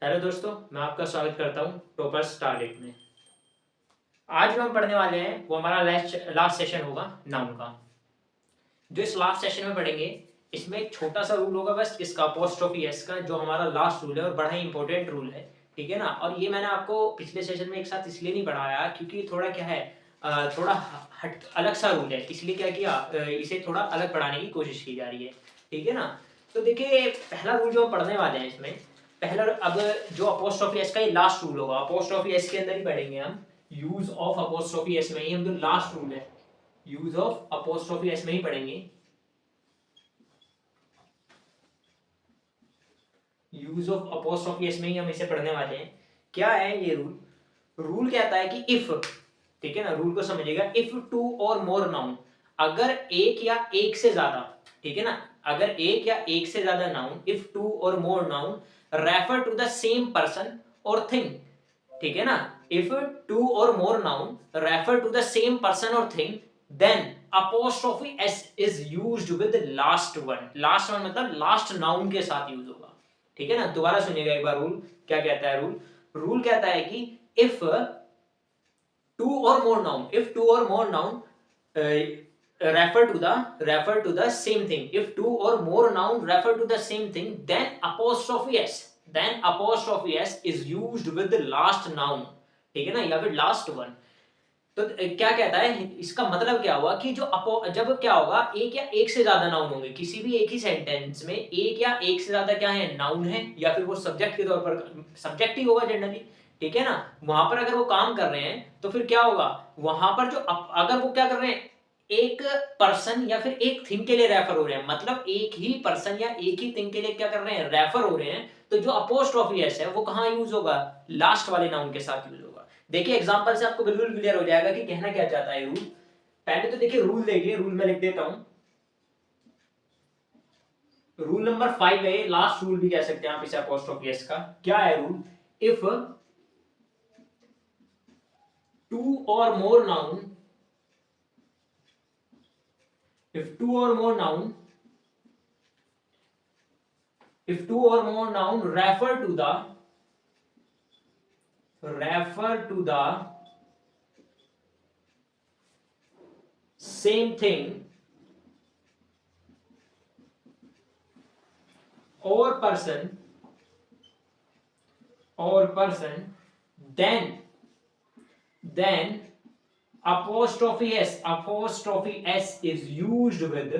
Hello दोस्तों, मैं आपका स्वागत करता हूं टॉपर्स टारगेट में। आज जो हम पढ़ने वाले हैं वो हमारा लास्ट सेशन होगा नाउन का। जो इस लास्ट सेशन में पढ़ेंगे इसमें एक छोटा सा रूल होगा बस इसका अपोस्ट्रोफी एस का, जो हमारा लास्ट रूल है और बड़ा ही इंपॉर्टेंट रूल है। ठीक है ना। और ये मैंने आपको पिछले सेशन में एक साथ इसलिए नहीं पढ़ाया क्योंकि थोड़ा क्या है, थोड़ा हट अलग सा रूल है, इसलिए क्या किया, इसे थोड़ा अलग पढ़ाने की कोशिश की जा रही है। ठीक है ना। तो देखिए पहला रूल जो हम पढ़ने वाले हैं इसमें पहला, अब जो अपोस्ट्रोफी एस का ये लास्ट रूल होगा, अपोस्ट्रोफी एस के अंदर ही पढ़ेंगे हम। यूज ऑफ अपोस्ट्रोफी एस में ही हम जो लास्ट रूल है यूज ऑफ अपोस्ट्रोफी एस में ही पढ़ेंगे। यूज ऑफ अपोस्ट्रोफी एस में ही हम इसे पढ़ने वाले हैं। क्या है ये रूल? रूल कहता है कि इफ, ठीक है ना, रूल को समझिएगा, इफ टू और मोर नाउन, अगर एक या एक से ज्यादा, ठीक है ना, अगर एक या एक से ज्यादा नाउन, इफ टू और more noun refer to the same person और थिंग, ठीक है ना, इफ टू और more noun refer to the same person और thing then apostrophe s is used with last one। Last one मतलब last noun के साथ यूज होगा। ठीक है ना। दोबारा सुनिएगा एक बार रूल क्या कहता है। रूल कहता है कि इफ टू और मोर नाउन, इफ टू और more noun refer to the same thing, if two or more noun refer to the same thing then apostrophe s is used with the last noun, ठीक है ना, या फिर last one. तो क्या कहता है, इसका मतलब क्या हुआ कि जब क्या होगा, एक या एक से ज्यादा नाउन होंगे किसी भी एक ही सेंटेंस में, एक या एक से ज्यादा क्या है, नाउन है, या फिर वो सब्जेक्ट के तौर पर सब्जेक्ट ही होगा जनरली। ठीक है ना। वहां पर अगर वो काम कर रहे हैं तो फिर क्या होगा, वहां पर जो अगर वो क्या कर रहे हैं, एक पर्सन या फिर एक थिंग के लिए रेफर हो रहे हैं, मतलब एक ही पर्सन या एक ही थिंग के लिए क्या कर रहे हैं, रेफर हो रहे हैं, तो जो अपोस्ट्रोफी एस है वो कहां यूज होगा, लास्ट वाले नाउन के साथ यूज होगा। देखिए एग्जांपल से आपको बिल्कुल क्लियर हो जाएगा कि कहना क्या चाहता है रूल। पहले तो देखिए रूल देखिए, रूल में लिख देता हूं। रूल नंबर 5 है, लास्ट रूल भी कह सकते हैं आप इसे अपोस्ट्रोफी एस का। क्या है रूल? इफ टू और more noun, if two or more noun if two or more noun refer to the same thing or person then apostrophe s is used with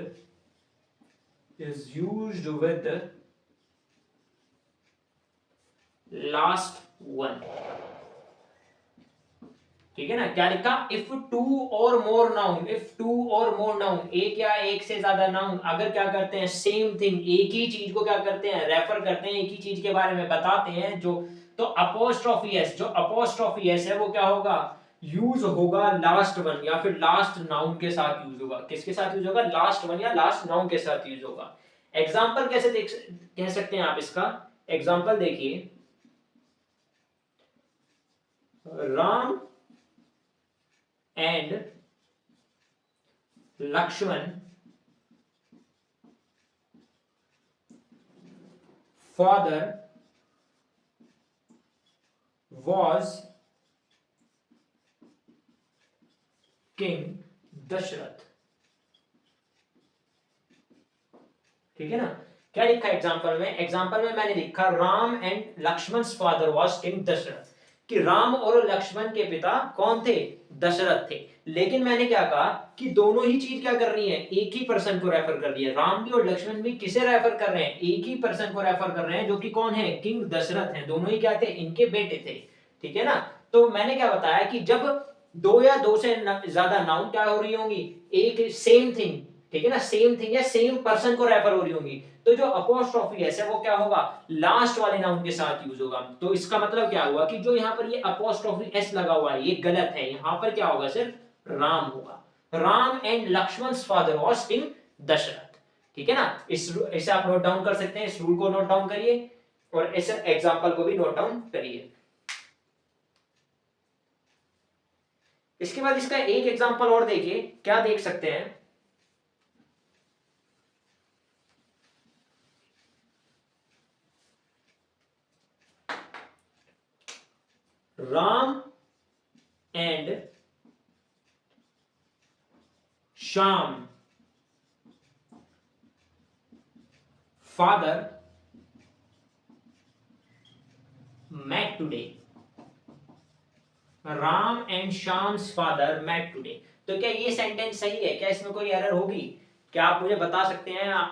last one। ठीक है ना। क्या लिखा, if two और more noun, if two और more noun, एक या एक से ज्यादा नाउन अगर क्या करते हैं, सेम थिंग, एक ही चीज को क्या करते हैं, रेफर करते हैं, एक ही चीज के बारे में बताते हैं, जो तो अपोस्ट्रोफी एस है वो क्या होगा, यूज होगा लास्ट वन या फिर लास्ट नाउन के साथ यूज होगा। किसके साथ यूज होगा, लास्ट वन या लास्ट नाउन के साथ यूज होगा। एग्जाम्पल कैसे कह सकते हैं आप इसका? एग्जाम्पल देखिए, Ram and Lakshman father was King Dashrath। ठीक है ना। क्या लिखा एग्जाम्पल में? एग्जाम्पल में मैंने लिखा Ram and Lakshman father was king Dashrath, कि राम और लक्ष्मण के पिता कौन थे, दशरथ थे। लेकिन मैंने क्या कहा कि दोनों ही चीज क्या कर रही है, एक ही पर्सन को रेफर कर रही है। राम भी और लक्ष्मण भी किसे रेफर कर रहे हैं, एक ही पर्सन को रेफर कर रहे हैं, जो कि कौन है, किंग दशरथ है। दोनों ही क्या थे, इनके बेटे थे। ठीक है ना। तो मैंने क्या बताया कि जब दो या दो से ज्यादा नाउन क्या हो रही होंगी, एक सेम थिंग, ठीक है ना, सेम थिंग या सेम पर्सन को रेफर हो रही होंगी, तो जो अपोस्ट्रोफी एस है वो क्या होगा, लास्ट वाले नाउन के साथ यूज होगा। तो इसका मतलब क्या हुआ कि जो यहाँ पर ये अपोस्ट्रोफी एस लगा हुआ है ये गलत है, यहाँ पर क्या होगा, सिर्फ राम होगा। Ram and Lakshman father was king Dashrath. ठीक है ना। इसे आप नोट डाउन कर सकते हैं, इस रूल को नोट डाउन करिए और इस एग्जाम्पल को भी नोट डाउन करिए। इसके बाद इसका एक एग्जाम्पल और देखिए, क्या देख सकते हैं। Ram and Shyam father met today. Ram and Shyam's father met today. तो क्या ये सेंटेंस सही है? क्या इसमें कोई एरर होगी? क्या आप मुझे बता सकते हैं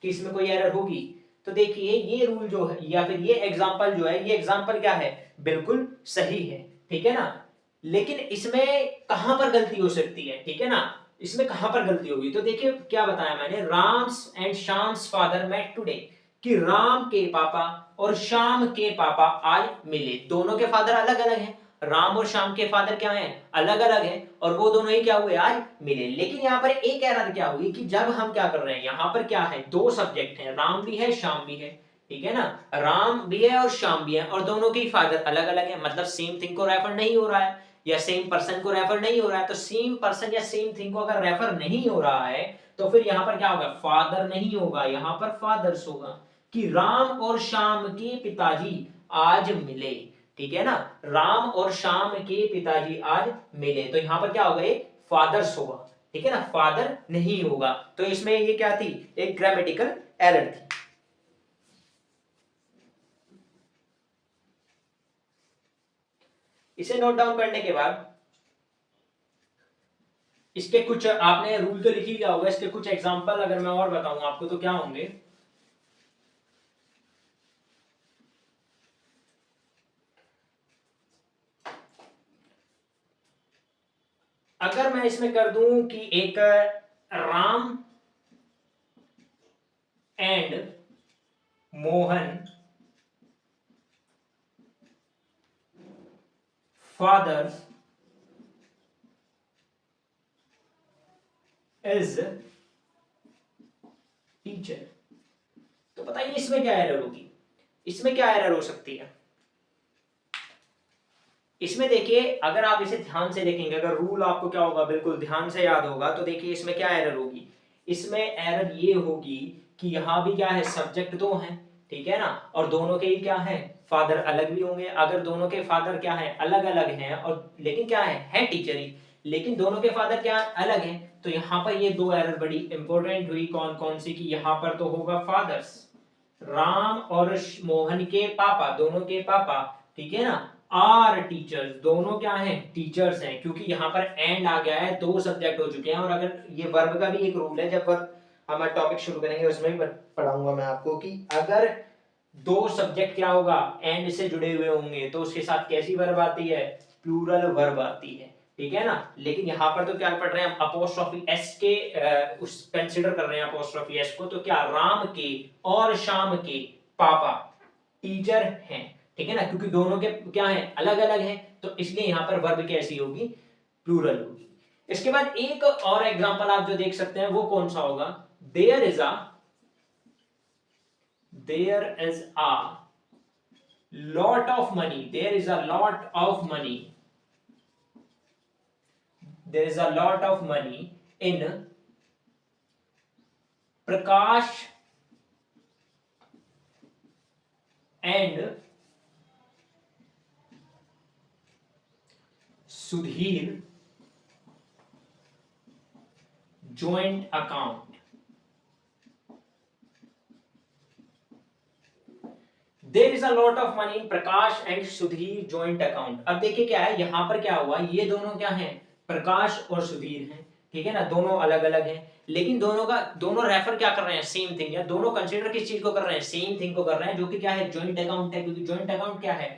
कि इसमें कोई एरर होगी? तो देखिए ये रूल जो है या फिर ये एग्जांपल जो है, ये एग्जांपल क्या है? बिल्कुल सही है, ठीक है ना। लेकिन इसमें कहां पर गलती हो सकती है, ठीक है ना, इसमें कहां पर गलती होगी? तो देखिए क्या बताया मैंने, Ram's and Shyam's father met today, कि राम के पापा और श्याम के पापा आज मिले। दोनों के फादर अलग अलग हैं, राम और श्याम के फादर क्या हैं? अलग अलग हैं, और वो दोनों ही क्या हुए? आज मिले। लेकिन यहाँ पर एक एरर क्या हुई कि जब हम क्या कर रहे हैं, यहाँ पर क्या है? दो सब्जेक्ट हैं, राम भी है श्याम भी है, ठीक है ना। राम भी है और श्याम भी है, और दोनों के फादर अलग अलग है, मतलब सेम थिंग को रेफर नहीं हो रहा है या सेम पर्सन को रेफर नहीं हो रहा है। तो सेम पर्सन या सेम थिंग को अगर रेफर नहीं हो रहा है तो फिर यहाँ पर क्या होगा? फादर नहीं होगा, यहाँ पर फादर्स होगा, कि राम और श्याम के पिताजी आज मिले, ठीक है ना। राम और श्याम के पिताजी आज मिले, तो यहां पर क्या होगा? ये फादर्स होगा, ठीक है ना, फादर नहीं होगा। तो इसमें ये क्या थी? एक ग्रामेटिकल एरर थी। इसे नोट डाउन करने के बाद इसके कुछ आपने रूल तो लिख ही लिया होगा, इसके कुछ एग्जांपल अगर मैं और बताऊं आपको तो क्या होंगे? अगर मैं इसमें कर दूं कि एक Ram and Mohan father is teacher, तो बताइए इसमें क्या एरर होगी? इसमें क्या एरर हो सकती है? इसमें देखिए अगर आप इसे ध्यान से देखेंगे, अगर रूल आपको क्या होगा बिल्कुल ध्यान से याद होगा, तो देखिए इसमें क्या एरर होगी? इसमें एरर ये होगी कि यहां भी क्या है? सब्जेक्ट दो हैं, ठीक है ना, और दोनों के ही क्या है? फादर अलग भी होंगे। अगर दोनों के फादर क्या है? अलग अलग हैं, और लेकिन क्या है टीचर ही, लेकिन दोनों के फादर क्या अलग हैं, तो यहाँ पर ये दो एरर बड़ी इंपॉर्टेंट हुई। कौन कौन सी? की यहाँ पर तो होगा फादर्स, राम और मोहन के पापा, दोनों के पापा, ठीक है ना, आर टीचर्स, दोनों क्या हैं? टीचर्स हैं, क्योंकि यहाँ पर एंड आ गया है, दो सब्जेक्ट हो चुके हैं। और अगर ये वर्ब का भी एक रूल है, जब वर्ब हम टॉपिक शुरू करेंगे उसमें भी पढ़ाऊंगा मैं आपको, कि अगर दो सब्जेक्ट क्या होगा? एंड से जुड़े हुए होंगे, तो उसके साथ कैसी वर्ब आती है? प्लूरल वर्ब आती है, ठीक है ना। लेकिन यहाँ पर तो क्या पढ़ रहे हैं हम? अपोस्ट्रोफी एस के उस कंसीडर कर रहे हैं अपोस्ट्रोफी एस को, तो क्या राम के और श्याम के पापा टीचर हैं, ठीक है ना, क्योंकि दोनों के क्या है? अलग अलग हैं, तो इसलिए यहाँ पर वर्ब कैसी होगी? प्लूरल होगी। इसके बाद एक और एग्जांपल आप जो देख सकते हैं वो कौन सा होगा? There is a lot of money, there is a lot of money, there is a lot of money in Prakash and Sudhir joint account. There is a lot of money in Prakash and Sudhir joint account. अब देखिए क्या है यहाँ पर क्या हुआ? ये दोनों क्या हैं? प्रकाश और सुधीर हैं, ठीक है ना, दोनों अलग अलग हैं, लेकिन दोनों रेफर क्या कर रहे हैं? सेम थिंग, या दोनों कंसीडर किस चीज को कर रहे हैं? सेम थिंग को कर रहे हैं, जो कि क्या है? जॉइंट अकाउंट है, क्योंकि जॉइंट अकाउंट क्या है?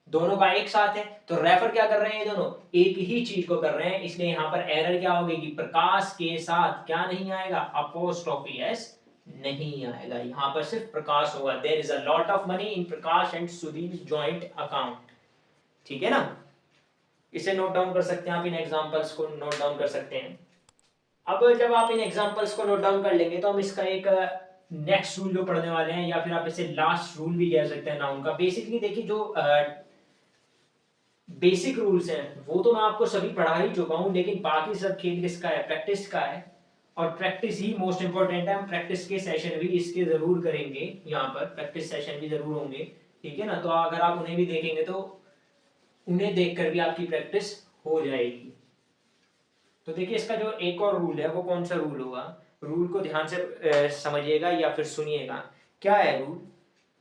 दोनों का एक साथ है, तो रेफर क्या कर रहे हैं? ये दोनों एक ही चीज को कर रहे हैं, इसलिए यहाँ पर एरर क्या होगी? कि प्रकाश के साथ क्या नहीं आएगा? अपोस्ट्रोफी एस नहीं आएगा, यहाँ पर सिर्फ प्रकाश होगा। There is a lot of money in Prakash and Sudhir joint account, ठीक है ना। इसे नोट डाउन कर सकते हैं आप, इन एग्जांपल्स को नोट डाउन कर सकते हैं। अब जब आप इन एग्जांपल्स को नोट डाउन कर लेंगे तो हम इसका एक नेक्स्ट रूल जो पढ़ने वाले हैं, या फिर आप इसे लास्ट रूल भी कह सकते हैं नाउन का। बेसिकली देखिए जो बेसिक रूल्स हैं वो तो मैं आपको सभी पढ़ा ही चुका हूं, लेकिन बाकी सब खेल किसका है? प्रैक्टिस का है, और प्रैक्टिस ही मोस्ट इंपॉर्टेंट है। हम प्रैक्टिस के सेशन भी इसके जरूर करेंगे, यहाँ पर प्रैक्टिस सेशन भी जरूर होंगे, ठीक है ना। तो अगर आप उन्हें भी देखेंगे तो उन्हें देखकर भी आपकी प्रैक्टिस हो जाएगी। तो देखिए इसका जो एक और रूल है वो कौन सा रूल होगा, रूल को ध्यान से समझिएगा या फिर सुनिएगा। क्या है rule?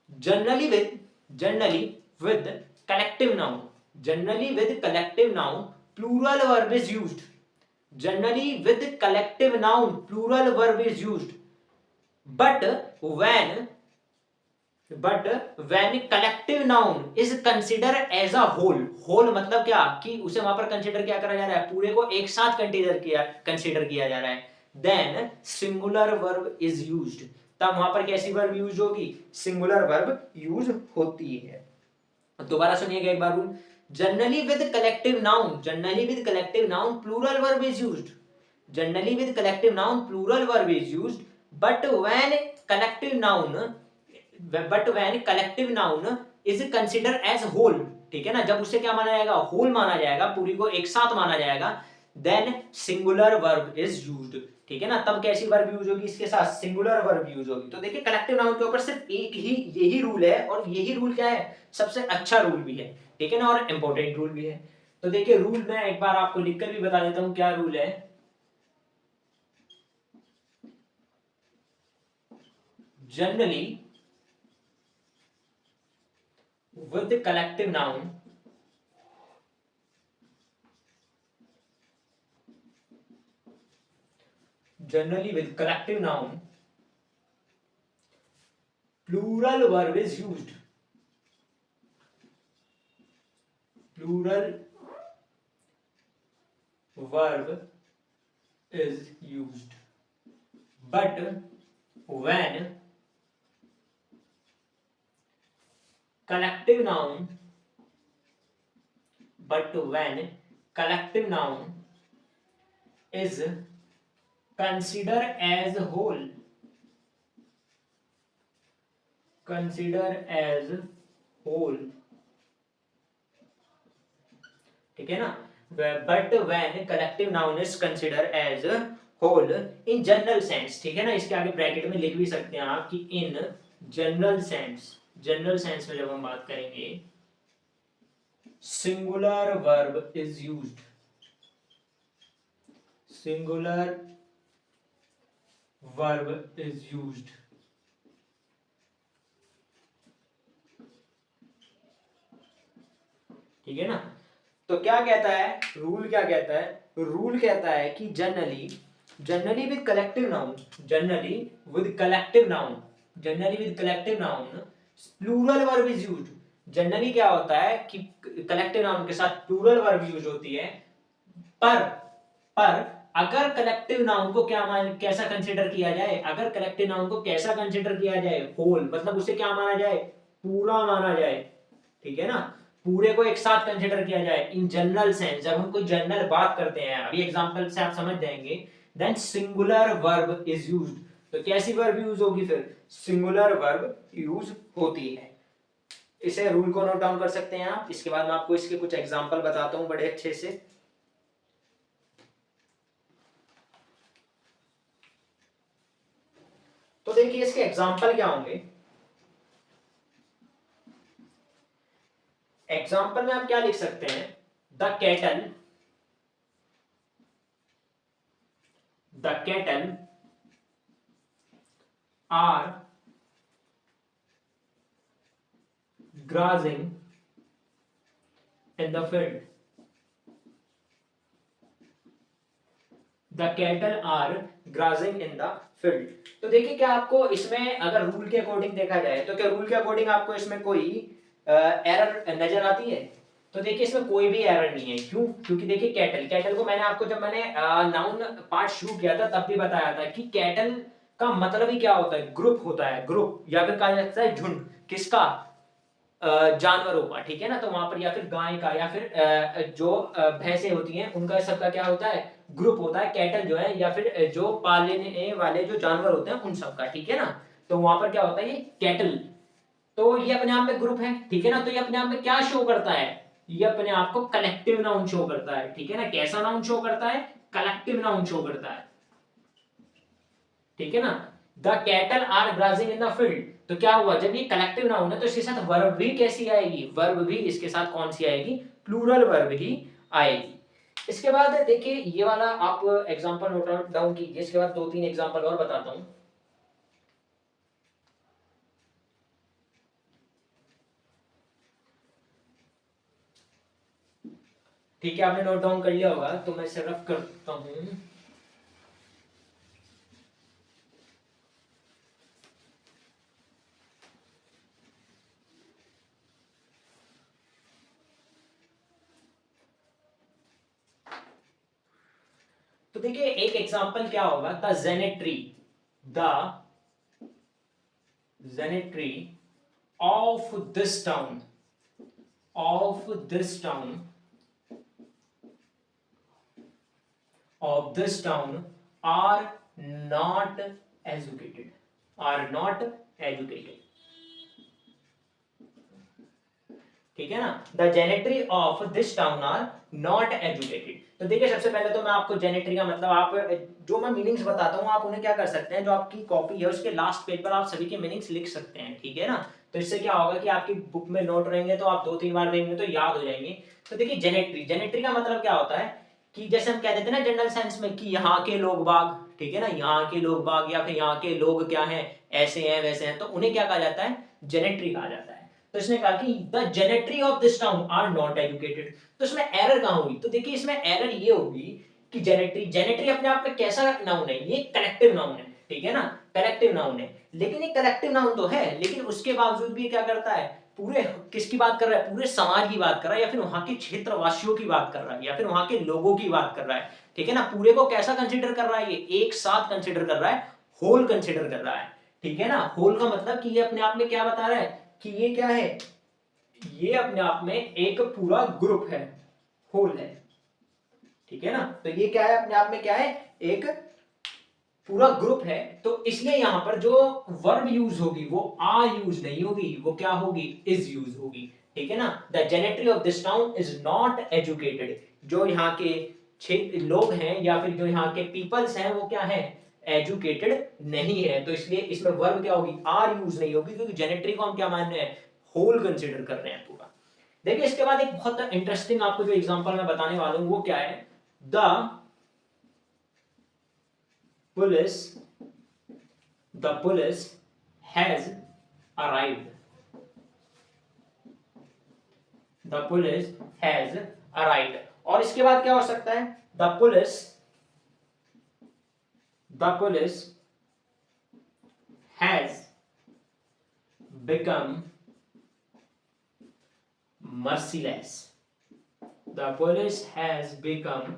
Generally with collective noun, generally with collective noun plural verb is used, generally with collective noun plural verb is used, but when collective noun is consider as a whole मतलब क्या कि उसे वहां पर कंसिडर क्या करा जा रहा है, पूरे को एक साथ कंसिडर किया जा रहा है, then singular verb is used, तब वहां पर कैसी वर्ब यूज होगी, सिंगुलर वर्ब यूज होती है। दोबारा सुनिएगा एक बार rule, generally with collective noun plural verb is used, generally with collective noun plural verb is used, but when collective noun is consider as whole, ठीक है ना, जब उसे क्या माना जाएगा, होल माना जाएगा, पूरी को एक साथ माना जाएगा, then singular verb is used, ठीक है ना, तब कैसी वर्ब यूज होगी, इसके साथ सिंगुलर वर्ब यूज होगी। तो देखिए कलेक्टिव नाउन के ऊपर सिर्फ एक ही यही रूल है, और यही रूल क्या है, सबसे अच्छा रूल भी है, ठीक है ना, और इंपॉर्टेंट रूल भी है। तो देखिए रूल मैं एक बार आपको लिखकर भी बता देता हूं क्या रूल है। Generally with the collective noun plural verb is used, plural verb is used, but when collective noun is considered as whole, ठीक है ना, but when collective noun is consider as whole in general sense, ठीक है ना, इसके आगे bracket में लिख भी सकते हैं आप कि इन जनरल सेंस में जब हम बात करेंगे singular verb is used, singular verb is used, ठीक है ना। तो क्या कहता है रूल, क्या कहता है रूल, कहता है कि generally with collective noun plural verb is used, generally क्या होता है कि कलेक्टिव नाउन के साथ प्लूरल वर्ब यूज होती है, पर अगर कलेक्टिव नाउन को कैसा कंसिडर किया जाए, अगर कलेक्टिव नाउन को कैसा कंसिडर किया जाए, होल मतलब उसे क्या माना जाए, पूरा माना जाए, ठीक है ना, पूरे को एक साथ कंसिडर किया जाए इन जनरल सेंस, जब हम कोई जनरल बात करते हैं, अभी एग्जांपल से आप समझ जाएंगे, then singular verb is used, तो कैसी वर्ब यूज होगी, फिर सिंगुलर वर्ब यूज होती है। इसे रूल को नोट डाउन कर सकते हैं आप, इसके बाद मैं आपको इसके कुछ एग्जांपल बताता हूं बड़े अच्छे से। तो देखिए इसके एग्जांपल क्या होंगे, एग्जाम्पल में आप क्या लिख सकते हैं, the cattle are grazing in the field, the cattle are grazing in the field। तो देखिए क्या आपको इसमें अगर रूल के अकॉर्डिंग देखा जाए तो क्या रूल के अकॉर्डिंग आपको इसमें कोई एरर नजर आती है? तो देखिए इसमें कोई भी एरर नहीं है, क्यों? क्योंकि देखिए कैटल को मैंने आपको जब मैंने नाउन पार्ट शुरू किया था तब भी बताया था कि कैटल का मतलब ही क्या होता है, ग्रुप होता है, ग्रुप या फिर कहा जाता है झुंड, किसका, जानवरों का, ठीक है ना, तो वहां पर या फिर गाय का या फिर जो भैंसें होती हैं उनका सबका क्या होता है, ग्रुप होता है, कैटल जो है या फिर जो पालने वाले जो जानवर होते हैं उन सबका, ठीक है ना, तो वहां पर क्या होता है, ये कैटल, तो ये अपने आप में ग्रुप है, ठीक है ना, तो ये अपने आप में क्या शो करता है, ये अपने आप को कलेक्टिव नाउन शो करता है, ठीक है ना, कैसा नाउन शो करता है, कलेक्टिव नाउन शो करता है, ठीक है ना। The cattle are grazing in the field, तो क्या हुआ, जब ये कलेक्टिव नाउन है तो इसके साथ वर्ब भी कैसी आएगी, वर्ब भी इसके साथ कौन सी आएगी, प्लूरल वर्ब ही आएगी। इसके बाद देखिए ये वाला आप एग्जांपल नोट डाउन कीजिए, इसके बाद 2-3 एग्जांपल और बताता हूं। ठीक है, आपने नोट डाउन कर लिया होगा तो मैं इसे रफ करता हूं। तो देखिए एक एग्जांपल क्या होगा, the gentry, the gentry of this town, of this town, of this town are not educated, are not educated। ठीक है ना, the gentry of this town are not educated. तो देखिए सबसे पहले तो मैं आपको जेनेट्री का मतलब, आप जो मैं मीनिंग्स बताता हूँ आप उन्हें क्या कर सकते हैं, जो आपकी कॉपी है उसके लास्ट पेज पर आप सभी के मीनिंग्स लिख सकते हैं, ठीक है ना। तो इससे क्या होगा कि आपकी बुक में नोट रहेंगे तो आप 2-3 बार देंगे तो याद हो जाएंगे। तो देखिए जेनेट्री, जेनेट्री का मतलब क्या होता है कि जैसे हम कह देते हैं ना जनरल सेंस में कि यहाँ के लोग बाग, ठीक है ना, यहाँ के लोग बाग या फिर यहाँ के लोग क्या हैं, ऐसे हैं वैसे हैं, तो उन्हें क्या कहा जाता है, जेनेट्री कहा जाता है। तो इसने कहा कि the gentry of this town are not educated. तो इसमें एरर कहां हुई, तो देखिए इसमें एरर ये होगी कि जेनेट्री, जेनेट्री अपने आप में कैसा नाउन है, ये कलेक्टिव नाउन है, ठीक है ना, कलेक्टिव नाउन है। लेकिन ये कलेक्टिव नाउन तो है, लेकिन उसके बावजूद भी क्या करता है, पूरे किसकी बात कर रहा है, पूरे समाज की बात कर रहा है, या फिर वहां के क्षेत्रवासियों की बात कर रहा है, या फिर वहां के लोगों की बात कर रहा है, ठीक है ना। पूरे को कैसा कंसिडर कर रहा है, ये एक साथ कंसिडर कर रहा है, होल कंसिडर कर रहा है, ठीक है ना। होल का मतलब कि ये अपने आप में क्या बता रहा है कि ये क्या है, ये अपने आप में एक पूरा ग्रुप है, होल है, ठीक है ना। तो ये क्या है, अपने आप में क्या है, एक पूरा ग्रुप है। तो इसलिए यहां पर जो वर्ब यूज होगी वो आर यूज नहीं होगी, वो क्या होगी, इज यूज होगी, ठीक है ना। The gentry of this town is not educated. जो यहाँ के क्षेत्र लोग हैं या फिर जो यहाँ के पीपल्स हैं वो क्या है, एजुकेटेड नहीं है। तो इसलिए इसमें वर्ब क्या होगी, आर यूज नहीं होगी, क्योंकि जेनेट्री को हम क्या मान रहे हैं, होल कंसिडर कर रहे हैं पूरा। देखिए इसके बाद एक बहुत इंटरेस्टिंग आपको जो एग्जांपल मैं बताने वाला हूं वो क्या है, the police, the police has arrived, the police has arrived. और इसके बाद क्या हो सकता है, the police, the police has become merciless, the police has become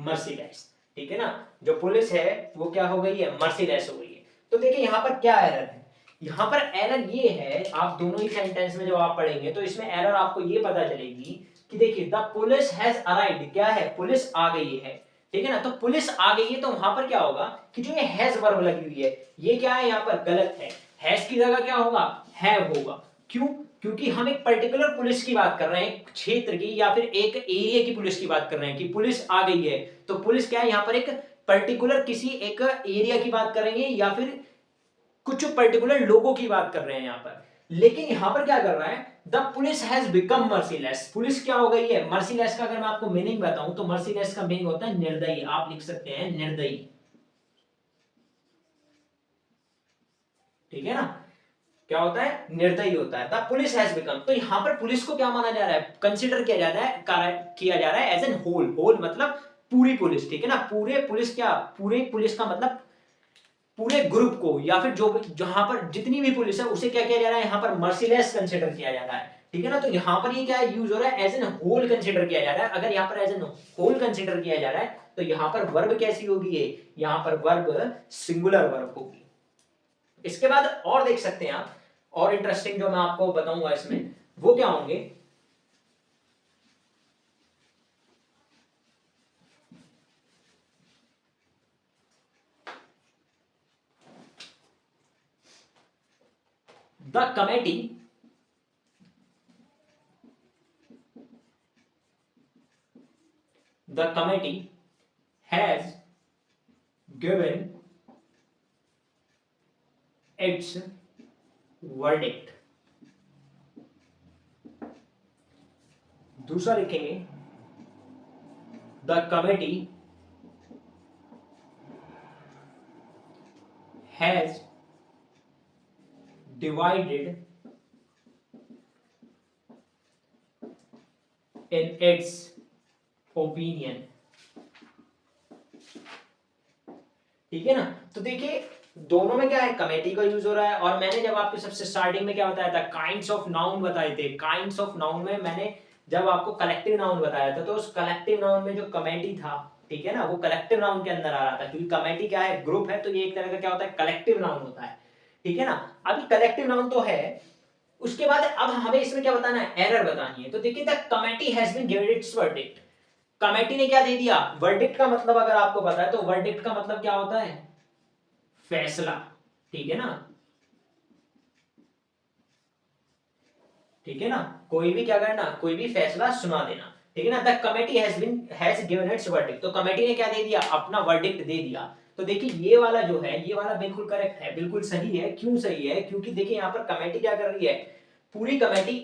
merciless, ठीक है ना। जो पुलिस है वो क्या हो गई है, मर्सीलेस हो गई है। तो देखिए यहाँ पर क्या एरर है, यहाँ पर एरर ये है, आप दोनों ही सेंटेंस में जब आप पढ़ेंगे तो इसमें एरर आपको ये पता चलेगी कि देखिए द पुलिस हैज अराइव्ड, क्या है, पुलिस आ गई है, ठीक है ना। तो पुलिस आ गई है तो वहां पर क्या होगा कि जो ये हैज वर्ब लगी हुई है ये क्या है, यहाँ पर गलत है, हैज की जगह क्या होगा, हैव होगा। क्यों, क्योंकि हम एक पर्टिकुलर पुलिस की बात कर रहे हैं, एक क्षेत्र की या फिर एक एरिया की पुलिस की बात कर रहे हैं कि पुलिस आ गई है। तो पुलिस क्या है, यहाँ पर एक पर्टिकुलर किसी एक एरिया की बात करेंगे या फिर कुछ पर्टिकुलर लोगों की बात कर रहे हैं यहाँ पर। लेकिन यहां पर क्या कर रहा है, the police has become merciless, police क्या हो गई है, मर्सीलेस का अगर मैं आपको मीनिंग बताऊं तो मर्सीलेस का मीनिंग होता है निर्दयी, आप लिख सकते हैं निर्दयी, ठीक है ना। क्या होता है, निर्दयी होता है, द पुलिस हैज बिकम। तो यहां पर पुलिस को क्या माना जा रहा है, कंसिडर किया जा रहा है, किया जा रहा है एज एन होल, होल मतलब पूरी पुलिस, ठीक है ना। पूरे पुलिस क्या, पूरे पुलिस का मतलब पूरे ग्रुप को या फिर जो जहां पर जितनी भी पुलिस है उसे क्या किया जा रहा है, यहाँ पर मर्सीलेस कंसिडर किया जा रहा है, ठीक है ना। तो यहाँ पर ये क्या यूज हो रहा है, एज एन होल कंसिडर किया जा रहा है। अगर यहाँ पर एज एन होल कंसिडर किया जा रहा है तो यहाँ पर वर्ब कैसी होगी, ये यहाँ पर वर्ब सिंगुलर वर्ब होगी। इसके बाद और देख सकते हैं आप, और इंटरेस्टिंग जो मैं आपको बताऊंगा इसमें वो क्या होंगे, the committee, the committee has given its verdict. दूसरा लिखेंगे the committee has divided in its opinion। ठीक है ना। तो देखिए दोनों में क्या है, कमेटी का यूज हो रहा है, और मैंने जब आपको सबसे स्टार्टिंग में क्या बताया था, काइंड्स ऑफ नाउन बताए थे। काइंड्स ऑफ नाउन में मैंने जब आपको कलेक्टिव नाउन बताया था, तो उस कलेक्टिव नाउन में जो कमेटी था, ठीक है ना, वो कलेक्टिव नाउन के अंदर आ रहा था, क्योंकि कमेटी क्या है, ग्रुप है, तो ये एक तरह का क्या होता है, कलेक्टिव नाउन होता है। ठीक है ना। अभी कलेक्टिव नाउन तो है, उसके बाद अब हमें इसमें क्या बताना है, एरर बतानी है। तो देखिए the committee has been given its verdict. Committee ने क्या दे दिया, वर्डिक्ट का मतलब अगर आपको पता है तो वर्डिक्ट का मतलब क्या होता है, फैसला। ठीक है ना, ठीक है ना, कोई भी क्या करना, कोई भी फैसला सुना देना। ठीक है ना। The committee has given its verdict. तो कमेटी ने क्या दे दिया, अपना वर्डिक्ट दे दिया। तो देखिए ये वाला जो है, ये वाला बिल्कुल करेक्ट है, बिल्कुल सही है। क्यों सही है, क्योंकि देखिए यहाँ पर कमेटी क्या कर रही है, पूरी कमेटी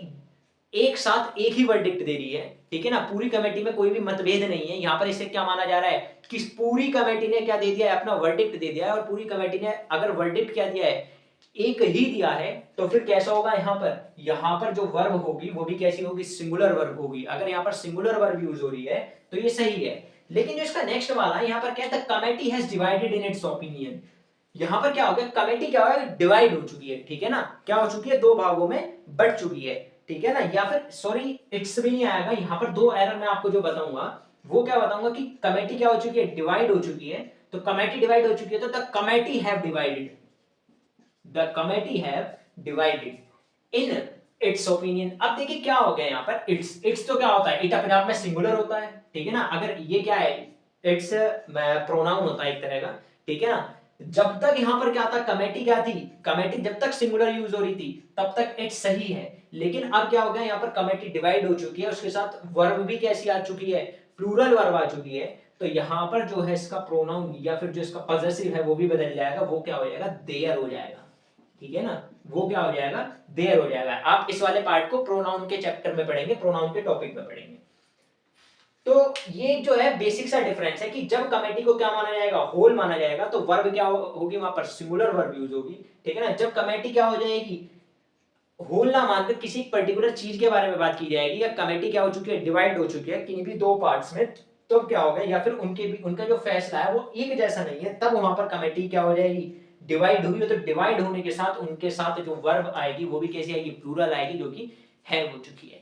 एक साथ एक ही वर्डिक्ट दे रही है। ठीक है ना, पूरी कमेटी में कोई भी मतभेद नहीं है। यहाँ पर इसे क्या माना जा रहा है कि पूरी कमेटी ने क्या दे दिया है, अपना वर्डिक्ट दे दिया है। और पूरी कमेटी ने अगर वर्डिक्ट क्या दिया है, एक ही दिया है, तो फिर कैसा होगा, यहाँ पर जो वर्ब होगी वो भी कैसी होगी, सिंगुलर वर्ब होगी। अगर यहाँ पर सिंगुलर वर्ब यूज हो रही है तो ये सही है। लेकिन जो इसका नेक्स्ट वाला यहाँ पर क्या है, committee has divided in its opinion. यहाँ पर क्या हो गया, कमेटी क्या हो गया, डिवाइड हो चुकी है। ठीक है ना, क्या हो चुकी है, दो भागों में बट चुकी है। ठीक है ना, या फिर सॉरी इट्स भी नहीं आएगा, यहाँ पर दो एरर मैं आपको जो बताऊंगा वो क्या बताऊंगा कि कमेटी क्या हो चुकी है, डिवाइड हो चुकी है। तो कमेटी डिवाइड हो चुकी है, तो the committee have divided, the committee have divided in its opinion. अब देखिए क्या हो गया यहाँ पर, इट्स तो क्या होता है, इट अपने आप में सिंगुलर होता है। ठीक है ना, अगर ये क्या है, इट्स प्रोनाउन होता है एक तरह का। ठीक है ना, जब तक यहाँ पर क्या था, कमेटी क्या थी, कमेटी जब तक सिंगुलर यूज हो रही थी तब तक इट्स सही है। लेकिन अब क्या हो गया, यहाँ पर कमेटी डिवाइड हो चुकी है, उसके साथ वर्ब भी कैसी आ चुकी है, प्लूरल वर्ब आ चुकी है। तो यहाँ पर जो है इसका प्रोनाउन या फिर जो इसका पॉसेसिव है वो भी बदल जाएगा, वो क्या हो जाएगा, देयर हो जाएगा। ठीक है ना, वो क्या हो जाएगा, देयर हो जाएगा। आप इस वाले पार्ट को प्रोनाउन के चैप्टर में पढ़ेंगे, प्रोनाउन के टॉपिक में पढ़ेंगे। तो ये जो है बेसिक सा डिफरेंस है कि जब कमेटी को क्या माना जाएगा, होल माना जाएगा, तो वर्ब क्या होगी, वहां पर सिंगुलर वर्ब यूज होगी। ठीक है ना, जब कमेटी क्या हो जाएगी, होल ना मानकर किसी पर्टिकुलर चीज के बारे में बात की जाएगी, या कमेटी क्या हो चुकी है, डिवाइड हो चुकी है किन्हीं भी दो पार्ट्स में, तो क्या होगा, या फिर उनका जो फैसला है वो एक जैसा नहीं है, तब वहां पर कमेटी क्या हो जाएगी, डिवाइड हुई। तो डिवाइड होने के साथ उनके साथ जो वर्ब आएगी वो भी कैसी आएगी, प्लूरल आएगी, जो कि है हो चुकी है।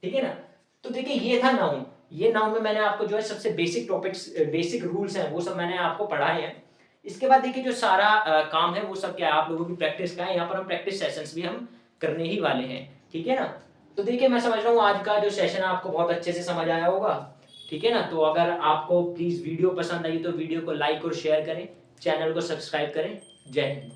ठीक है ना। तो देखिए ये था नाउन। ये नाउन में मैंने आपको जो है सबसे बेसिक टॉपिक्स, बेसिक रूल्स हैं वो सब मैंने आपको पढ़ाए हैं। इसके बाद देखिए जो सारा काम है वो सब क्या है, आप लोगों की प्रैक्टिस का है। यहाँ पर हम प्रैक्टिस सेशंस भी हम करने ही वाले हैं। ठीक है ना। तो देखिए मैं समझ रहा हूँ आज का जो सेशन है आपको बहुत अच्छे से समझ आया होगा। ठीक है ना, तो अगर आपको प्लीज वीडियो पसंद आई तो वीडियो को लाइक और शेयर करें, चैनल को सब्सक्राइब करें। जय हिंद।